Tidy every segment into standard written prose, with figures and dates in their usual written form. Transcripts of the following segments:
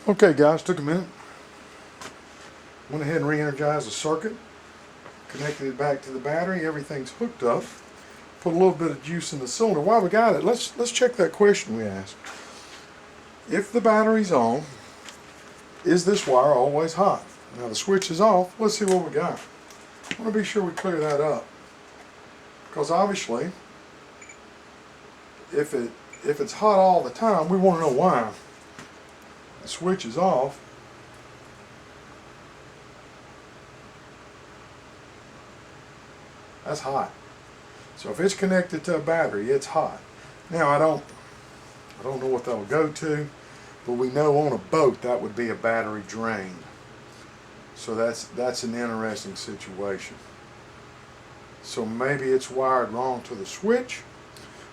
Okay guys, took a minute. Went ahead and re-energized the circuit. Connected it back to the battery. Everything's hooked up. Put a little bit of juice in the cylinder. While we got it, let's check that question we asked. If the battery's on, is this wire always hot? Now the switch is off. Let's see what we got. I want to be sure we clear that up. Because obviously, if it's hot all the time, we want to know why. The switch is off. That's hot. So if it's connected to a battery, it's hot. Now I don't know what that'll go to, but we know on a boat that would be a battery drain. So that's an interesting situation. So maybe it's wired wrong to the switch.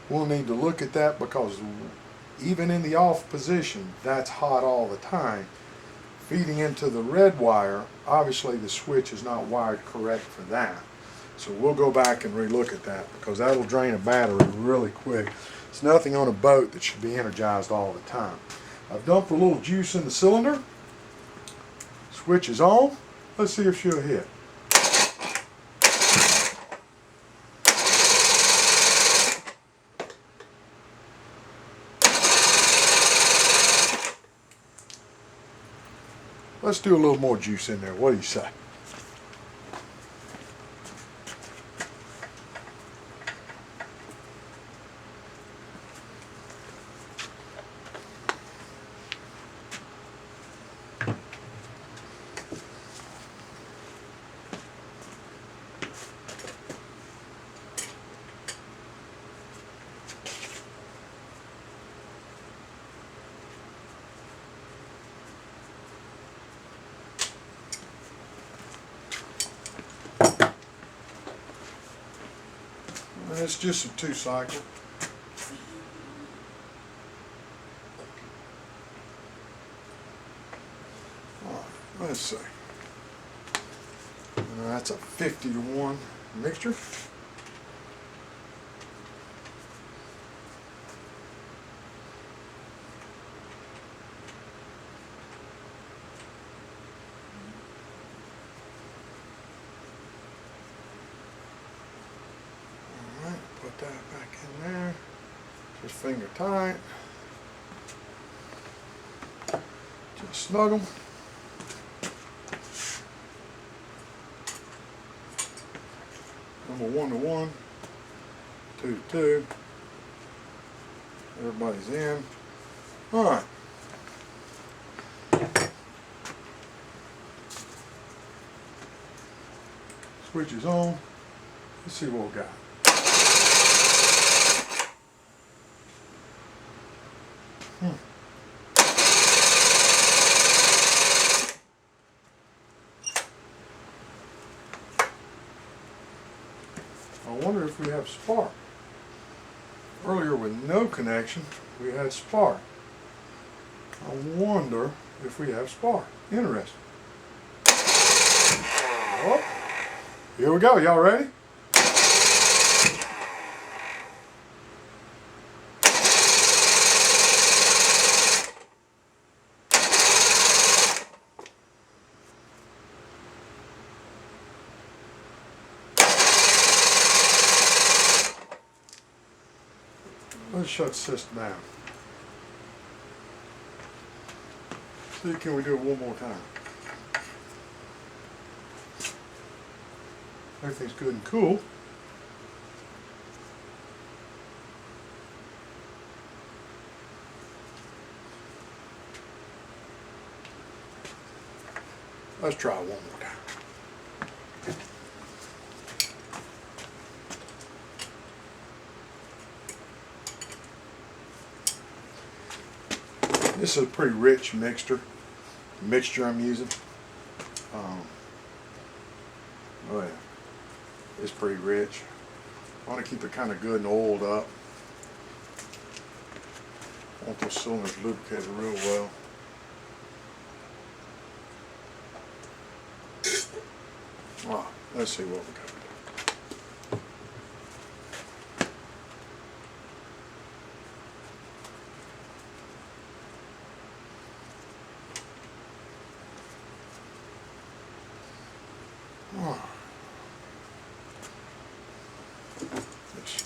We'll need to look at that because even in the off position, that's hot all the time. Feeding into the red wire, obviously the switch is not wired correct for that. So we'll go back and re-look at that because that'll drain a battery really quick. It's nothing on a boat that should be energized all the time. I've dumped a little juice in the cylinder. Switch is on. Let's see if she'll hit. Let's do a little more juice in there. What do you say? It's just a 2-cycle. Let's see. That's a 50-to-1 mixture. Put that back in there. Just finger tight. Just snug them. Number 1-to-1, 2-to-2. Everybody's in. All right. Switch is on. Let's see what we got. I wonder if we have spark. Earlier with no connection, we had spark. I wonder if we have spark. Interesting. Oh, here we go. Y'all ready? Let's shut this down. See, can we do it one more time? Everything's good and cool. Let's try one more time. This is a pretty rich mixture I'm using. Oh yeah, it's pretty rich. I want to keep it kind of good and oiled up. I want those cylinders lubricated real well. All right, let's see what we got.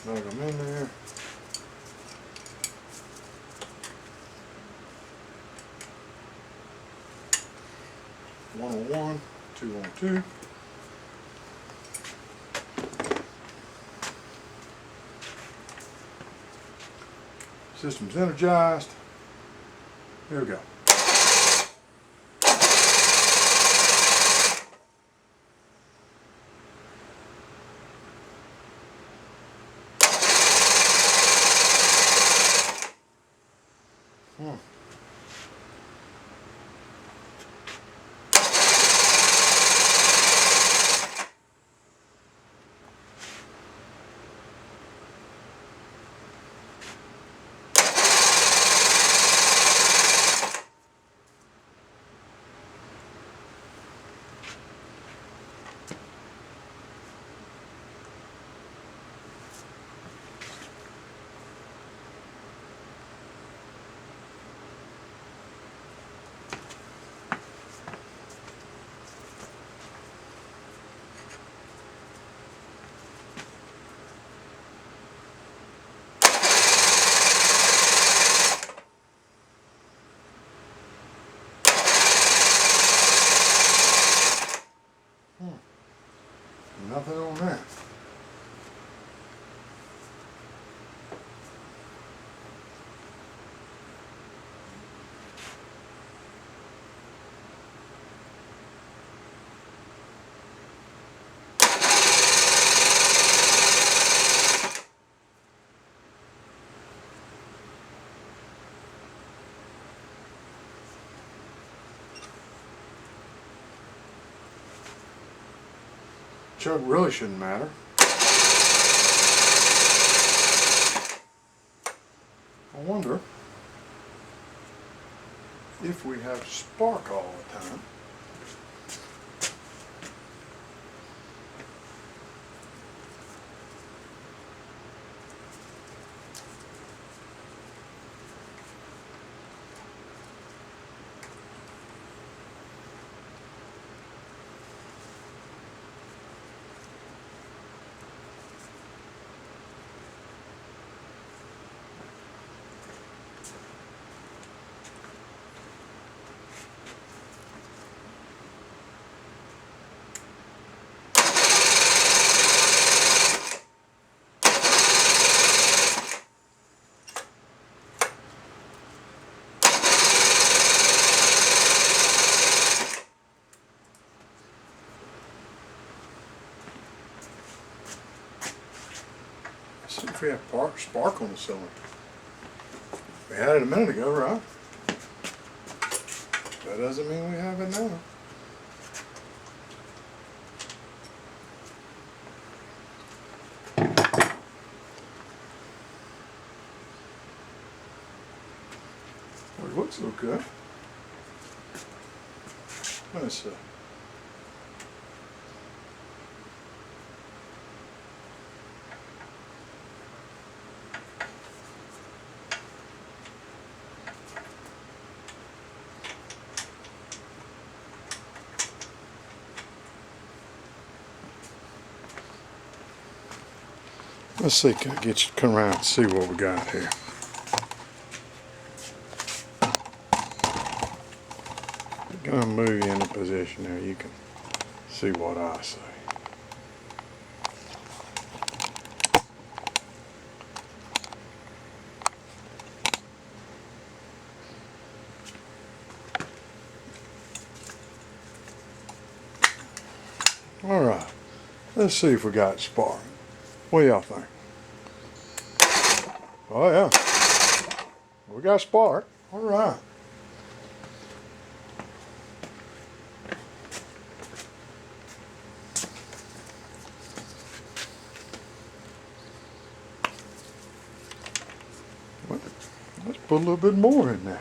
Snug them in there. One on one, two on two. System's energized. Here we go. Nothing on that. Choke really shouldn't matter. I wonder if we have spark all the time. See if we have spark on the cylinder. We had it a minute ago, right? That doesn't mean we have it now. Well, it looks okay. Let's see. Let's see, can I get you to come around and see what we got here. I'm gonna move you into position there. You can see what I see. All right, let's see if we got spark. What do y'all think? Oh yeah, we got spark. All right. Well, let's put a little bit more in there.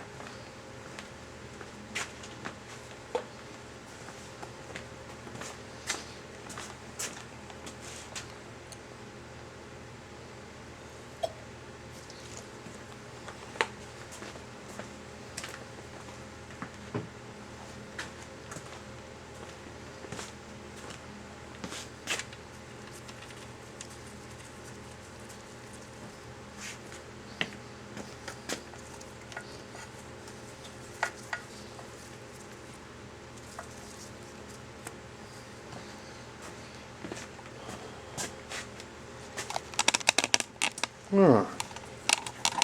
Alright,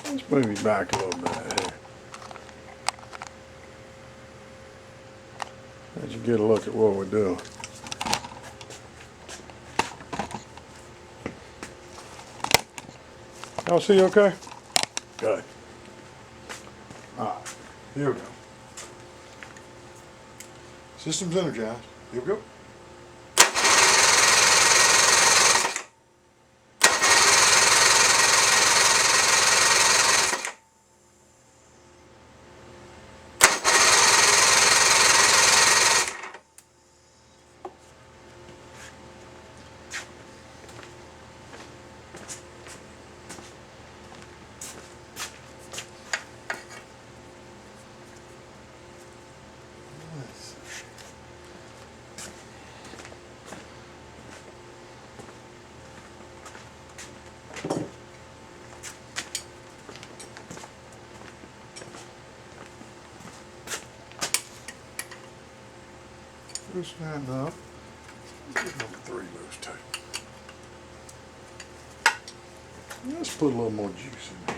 let's move you back a little bit here. As you get a look at what we're doing. Y'all see okay? Good. Alright, here we go. System's energized. Here we go. Loosen that up. Let's get number 3 loose too. Let's put a little more juice in there.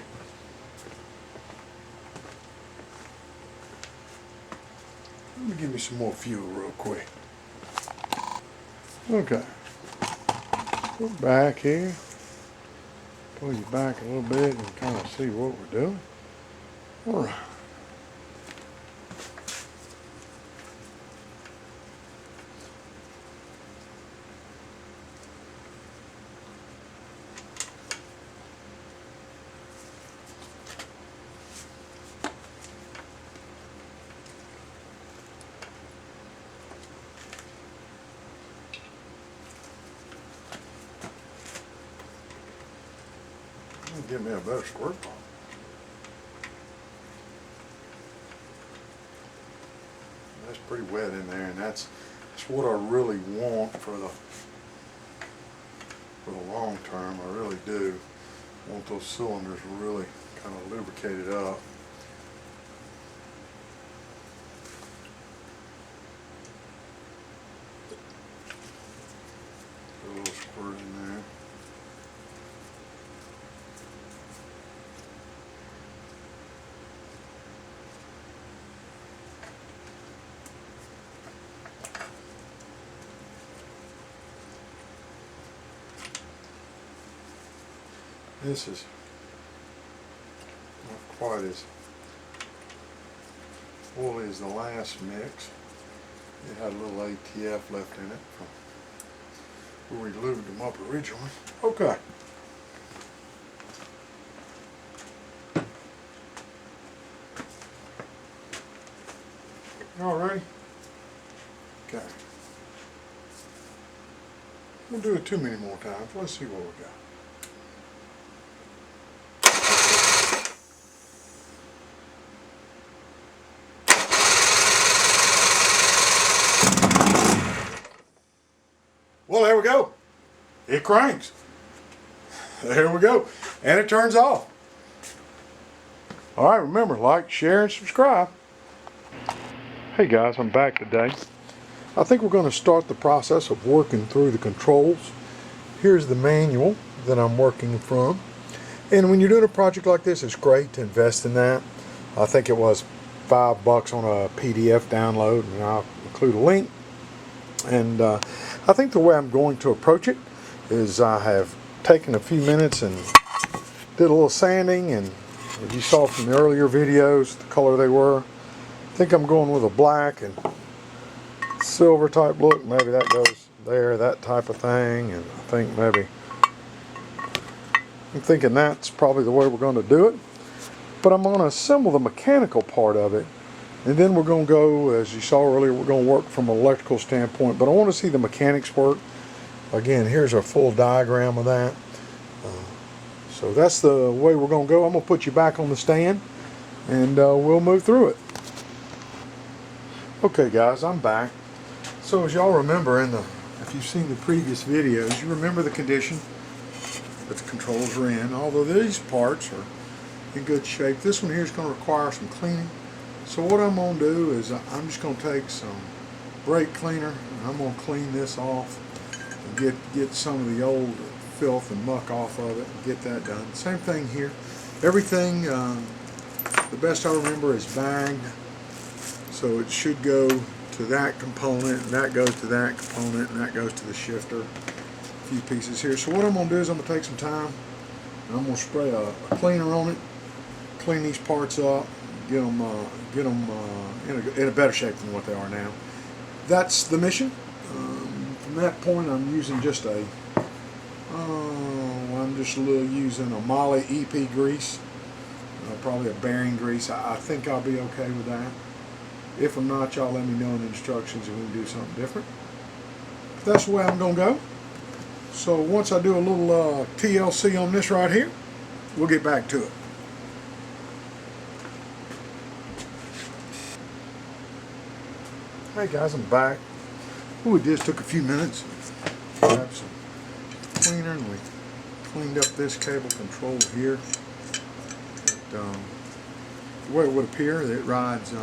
Let me give me some more fuel real quick. Okay. Go back here. Pull you back a little bit and kind of see what we're doing. All right. Give me a better squirt pump. That's pretty wet in there, and that's what I really want for the long term. I really do want those cylinders really kind of lubricated up. Put a little squirt in there. This is not quite as oily as the last mix. It had a little ATF left in it from where we lubed them up originally. Okay. All ready? Okay. We'll do it too many more times. Let's see what we got. Well, there we go. It cranks. There we go. And it turns off. All right, remember, like, share, and subscribe. Hey guys, I'm back today. I think we're going to start the process of working through the controls. Here's the manual that I'm working from. And when you're doing a project like this, it's great to invest in that. I think it was $5 on a PDF download, and I'll include a link. And I think the way I'm going to approach it is I have taken a few minutes and did a little sanding, and as you saw from the earlier videos, the color they were. I think I'm going with a black and silver type look. Maybe that goes there, that type of thing. And I think maybe, I'm thinking that's probably the way we're going to do it. But I'm going to assemble the mechanical part of it. And then we're going to go, as you saw earlier, we're going to work from an electrical standpoint. But I want to see the mechanics work. Again, here's a full diagram of that. So that's the way we're going to go. I'm going to put you back on the stand, and we'll move through it. Okay guys, I'm back. So as y'all remember, if you've seen the previous videos, you remember the condition that the controls are in. Although these parts are in good shape, this one here is going to require some cleaning. So what I'm going to do is I'm just going to take some brake cleaner and I'm going to clean this off and get some of the old filth and muck off of it and get that done. Same thing here. Everything, the best I remember, is bagged. So it should go to that component, and that goes to that component, and that goes to the shifter. A few pieces here. So what I'm going to do is I'm going to take some time and I'm going to spray a cleaner on it, clean these parts up, get them in a better shape than what they are now. That's the mission. From that point, I'm using just using a Moly EP grease, probably a bearing grease. I think I'll be okay with that. If I'm not, y'all let me know in the instructions and we can do something different. But that's the way I'm going to go. So once I do a little TLC on this right here, we'll get back to it. Hey guys, I'm back. What we did is took a few minutes, grabbed some cleaner, and we cleaned up this cable control here. The way it would appear, it rides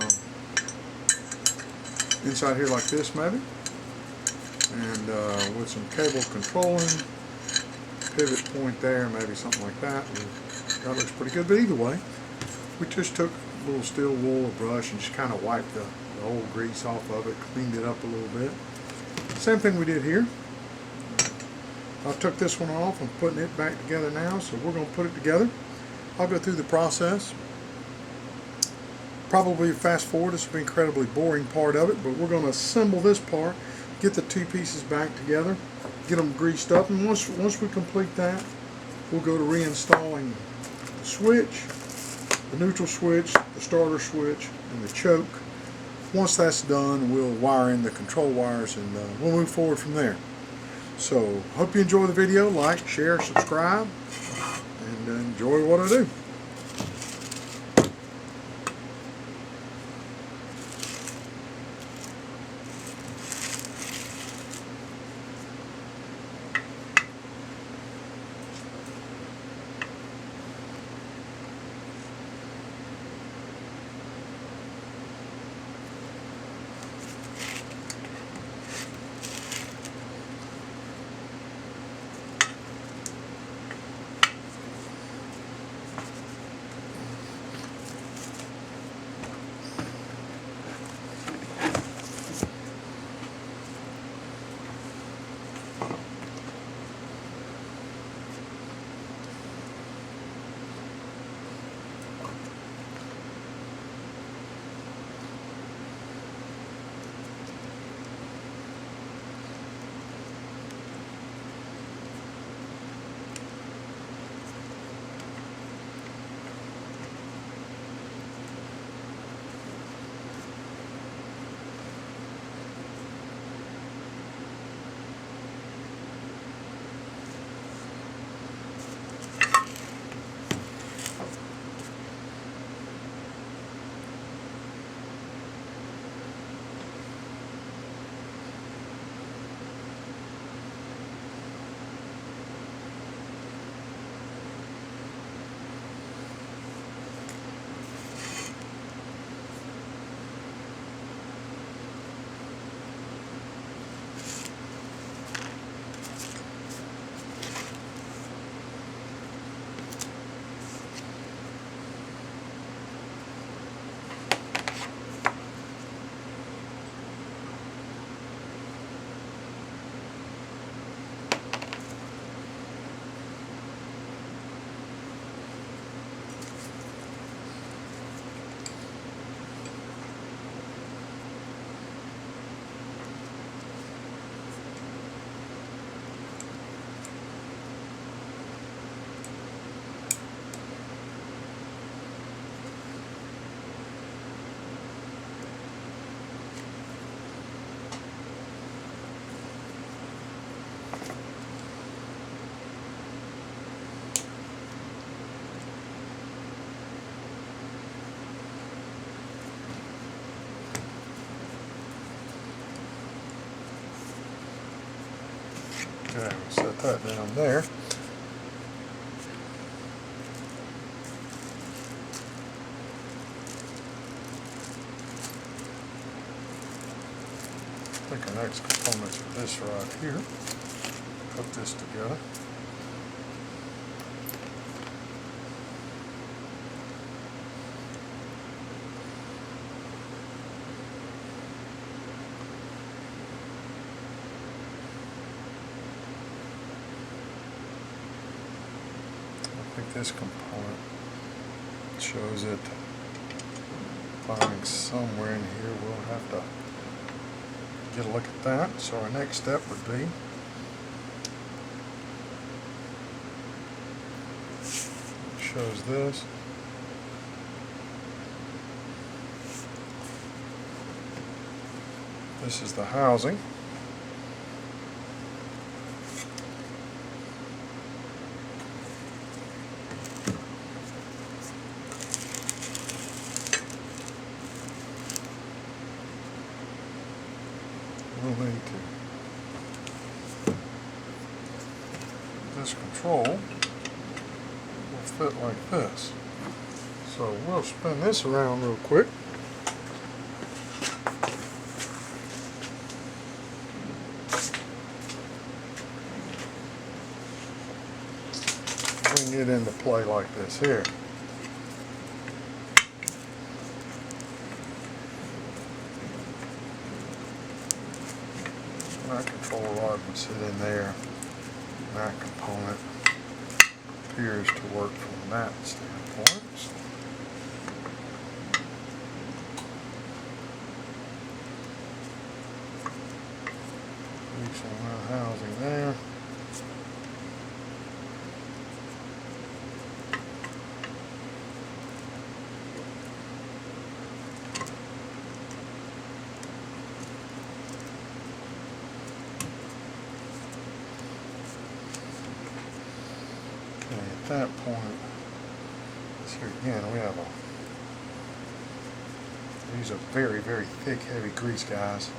inside here like this maybe, and with some cable controlling, pivot point there, maybe something like that. That looks pretty good, but either way, we just took a little steel wool, a brush, and just kind of wiped the old grease off of it, cleaned it up a little bit. Same thing we did here. I took this one off. I'm putting it back together now, so we're going to put it together. I'll go through the process. Probably fast forward. This will be an incredibly boring part of it, but we're going to assemble this part, get the two pieces back together, get them greased up, and once we complete that, we'll go to reinstalling the switch, the neutral switch, the starter switch, and the choke. Once that's done, we'll wire in the control wires, and we'll move forward from there. So, hope you enjoy the video. Like, share, subscribe, and enjoy what I do. Okay, we'll set that down there. I think our next components are this right here. Put this together. this component. It shows it firing somewhere in here. We'll have to get a look at that. So our next step would be shows this. This is the housing. We'll need to, this control will fit like this. So we'll spin this around real quick. Bring it into play like this here. That control rod would sit in there. That component appears to work from that standpoint. Leave some of that housing there. At that point, here again we have these are very, very thick, heavy grease guys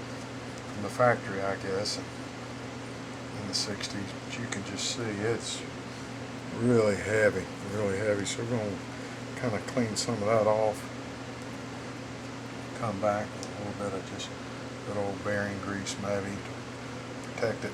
from the factory, I guess, in the 60s. But you can just see it's really heavy, really heavy. So we're going to kind of clean some of that off. Come back with a little bit of just good old bearing grease maybe to protect it.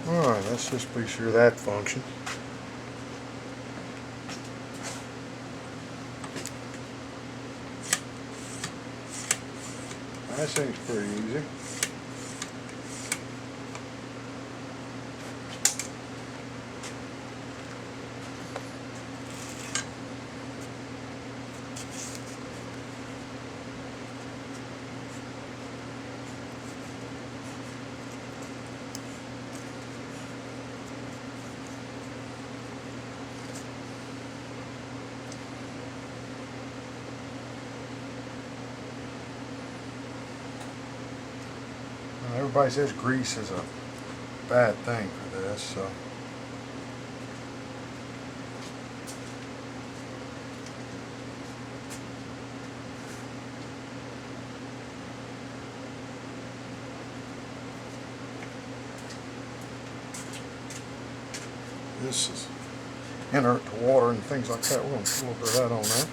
Alright, let's just be sure that functions. That seems pretty easy. Everybody says grease is a bad thing for this, so this is inert to water and things like that. We're going to put a little bit of that on there.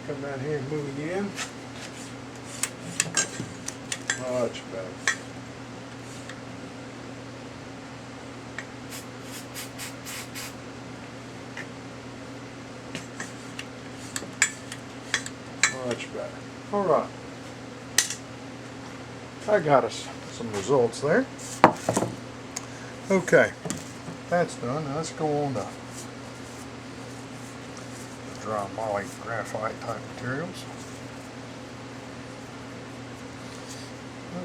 Come down here and move again. Much better. Much better. All right. I got us some results there. Okay, that's done. Now let's go on to dry moly graphite type materials.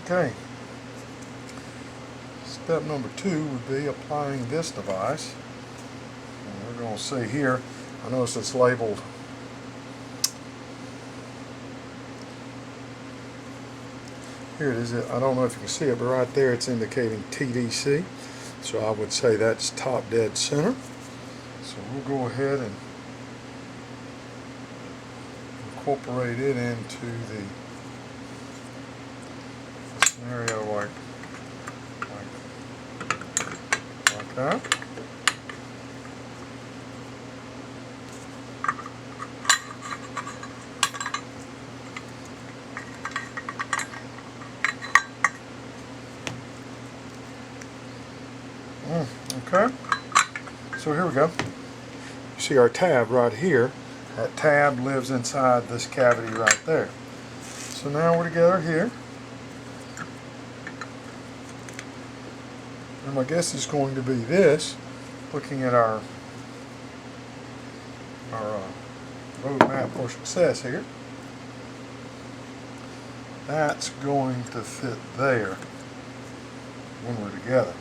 Okay, step number 2 would be applying this device. And we're going to see here, I notice it's labeled here it is. I don't know if you can see it, but right there it's indicating TDC. So I would say that's top dead center. So we'll go ahead and incorporate it into the scenario like that. Okay, so here we go. You see our tab right here. That tab lives inside this cavity right there. So now we're together here. And my guess is going to be this, looking at our roadmap for success here. That's going to fit there when we're together.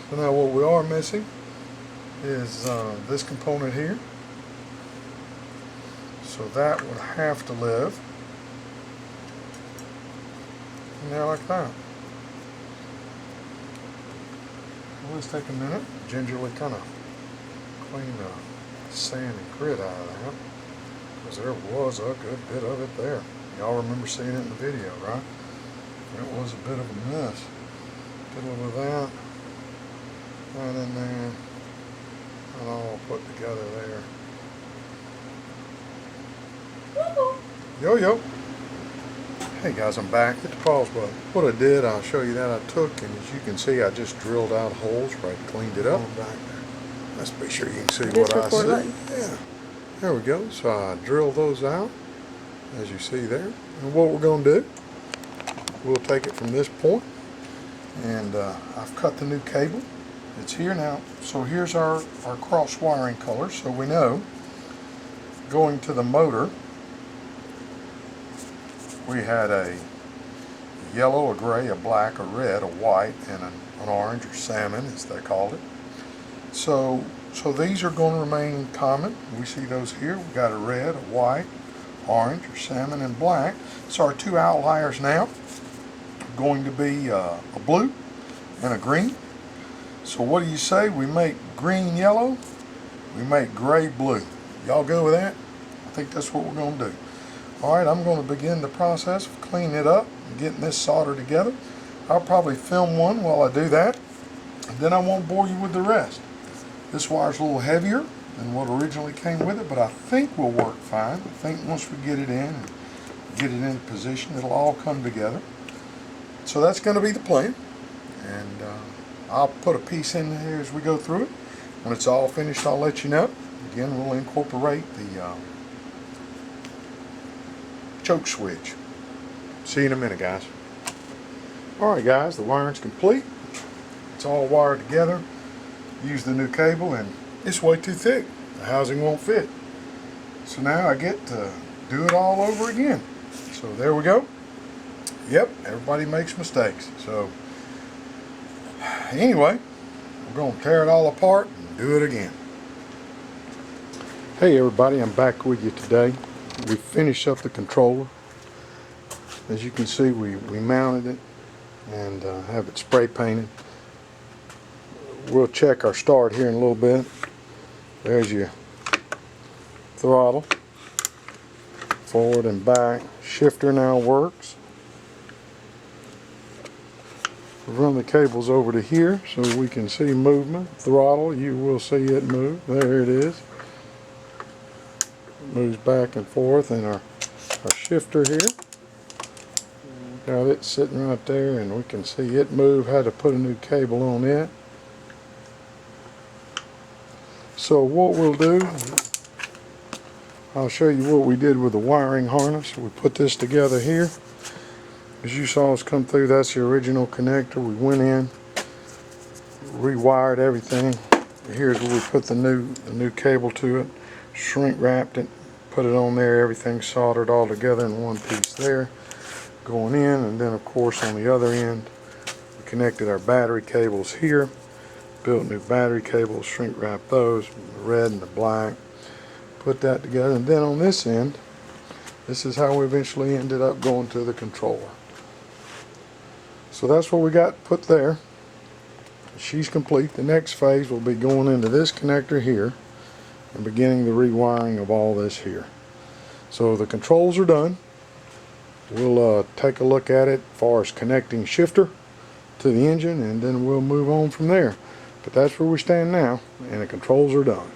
So now what we are missing is this component here. So that would have to live in there like that. Well, let's take a minute, gingerly kind of clean the sand and grit out of that, because there was a good bit of it there. Y'all remember seeing it in the video, right? It was a bit of a mess. Did a little of that in there, and all put together there. Yo. Hey guys, I'm back. Hit the pause button. What I did, I'll show you that I took, and as you can see, I just drilled out holes right, cleaned it up. Back there. Let's be sure you can see what I see. Button. Yeah. There we go. So I drilled those out, as you see there. And what we're going to do, we'll take it from this point, and I've cut the new cable. It's here now. So here's our cross wiring color. So we know going to the motor, we had a yellow, a gray, a black, a red, a white, and an orange or salmon as they called it. So these are going to remain common. We see those here. We've got a red, a white, orange or salmon, and black. So our two outliers now are going to be a blue and a green. So what do you say? We make green yellow, we make gray blue. Y'all go with that? I think that's what we're going to do. Alright, I'm going to begin the process of cleaning it up and getting this soldered together. I'll probably film one while I do that, and then I won't bore you with the rest. This wire's a little heavier than what originally came with it, but I think will work fine. I think once we get it in and get it in position, it'll all come together. So that's going to be the plan, and I'll put a piece in here as we go through it. When it's all finished, I'll let you know. Again, we'll incorporate the choke switch. See you in a minute, guys. Alright guys, the wiring's complete. It's all wired together. Use the new cable, and it's way too thick. The housing won't fit. So now I get to do it all over again. So there we go. Yep, everybody makes mistakes. So anyway, we're going to tear it all apart and do it again. Hey everybody, I'm back with you today. We finished up the controller. As you can see, we mounted it and have it spray painted. We'll check our start here in a little bit. There's your throttle, forward and back. Shifter now works. Run the cables over to here so we can see movement. Throttle, you will see it move. There it is. It moves back and forth, and our shifter here. Got it sitting right there, and we can see it move. Had to put a new cable on it. So what we'll do, I'll show you what we did with the wiring harness. We put this together here. As you saw us come through, that's the original connector. We went in, rewired everything. Here's where we put the new cable to it, shrink wrapped it, put it on there, everything soldered all together in one piece there, going in. And then of course on the other end, we connected our battery cables here, built new battery cables, shrink wrapped those, the red and the black, put that together. And then on this end, this is how we eventually ended up going to the controller. So that's what we got put there. She's complete. The next phase will be going into this connector here and beginning the rewiring of all this here. So the controls are done. We'll take a look at it as far as connecting shifter to the engine, and then we'll move on from there. But that's where we stand now, and the controls are done.